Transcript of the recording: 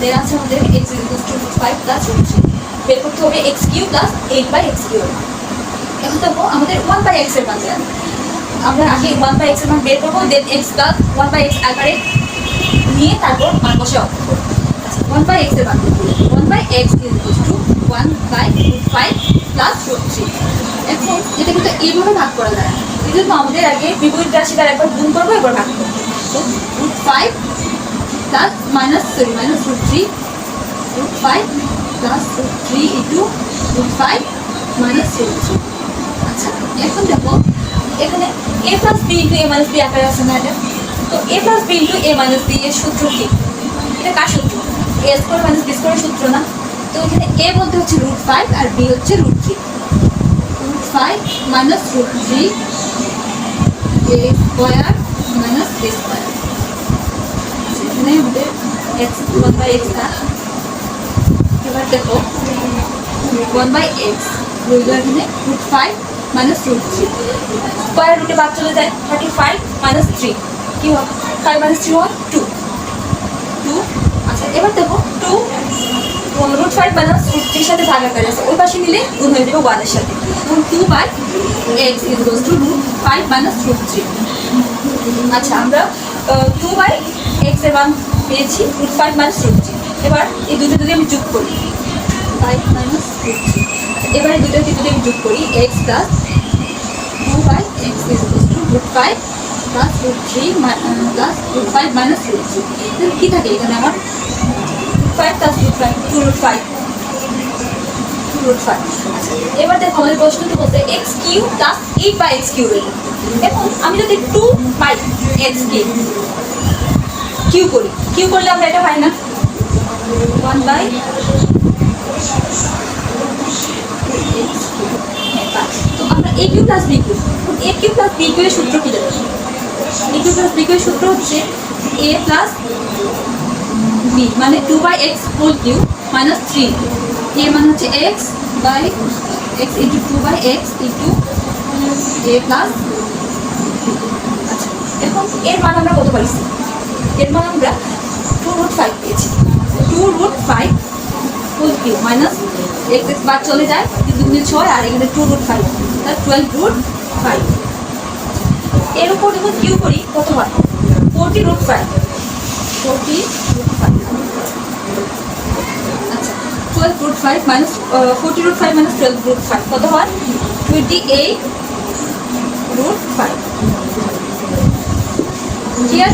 দেন আছে আমাদের x equal to √5 plus √3 বের করতে হবে x cube plus 8/x cube. এখন দেখো আমাদের 1/x এর মান জানি, আমরা আগে 1/x এর মান বের করবো, দেন x প্লাস 1/x আকারে নিয়ে তারপর মান বসে অঙ্ক করবো। আচ্ছা 1/x এর মান করবো, 1/x ইকুয়াল টু 1/√5 প্লাস √3। এখন এটা কিন্তু এইভাবে ভাগ করা যায়, এই জন্য আমাদের আগে বিপরীত রাশি দ্বারা একবার গুণ করবো, এবার ভাগ করবো। তো √5 প্লাস √3 √5 প্লাস √3 ইন্টু √5 মাইনাস √3। আচ্ছা এখন দেখো এখানে a plus b into a minus b আকারে আছে না এটা, তো a plus b into a minus b এর সূত্র কি? এটা কার সূত্র? a স্কোয়ার মাইনাস b স্কোয়ারের সূত্র না? তো এখানে a বলতে হচ্ছে √5 আর b হচ্ছে √3, √5 minus √3 a square minus b square. এখানে আমাদের x 1/x না, এবার দেখো 1/x রইল এখানে √5 মাইনাস √3, স্কোয়ার রুটে বাদ চলে যায় 35 মাইনাস 3 কি হয়? 5 মাইনাস 3 হয় 2। আচ্ছা এবার দেখো 2 √5 মাইনাস √3 সাথে ভাগ আকারে আছে, ওই পাশে নিলে গুণ হয়ে যাবে 1 এর সাথে, এবং 2/x ইকুয়াল টু √5 মাইনাস √3। আচ্ছা আমরা 2/x এর মান পেয়েছি √5 মাইনাস √3। এবার এই দুটো যদি আমি যোগ করি 5 মাইনাস √3, এবার এই দুটো যদি আমি যোগ করি x plus 2/x equal to √5 plus √3 plus √5 minus √3। কি থাকে এখানে আমার 5 প্লাস √5 2√5। আচ্ছা এবার দেখো আমাদের প্রশ্নটা বলতে x cube plus 8/x cube. এখন আমি যদি 2/x কিউব করি, কিউব করলে আমরা এটা পাই না 1/x। তো আমরা a cube plus b cube, a cube plus b কিউবের সূত্র কি জানো? a কিউব প্লাস b কিউবের সূত্র হচ্ছে a প্লাস b মানে 2/x whole cube minus 3, a মানে হচ্ছে x by x into 2/x into a plus. আচ্ছা এখন এর মান আমরা কত পাইছি? এর মান আমরা 2√5 পেয়েছি, 2√5 হোল কিউব মাইনাস x বাদ চলে যায় 2 6 আর এখানে 2√5 তার 12√5। এর উপর যখন কিউ করি কত হয়? 40√5। আচ্ছা 12√5 মাইনাস 40√5 মাইনাস 12√5 কত হয়? 28√5। ক্লিয়ার?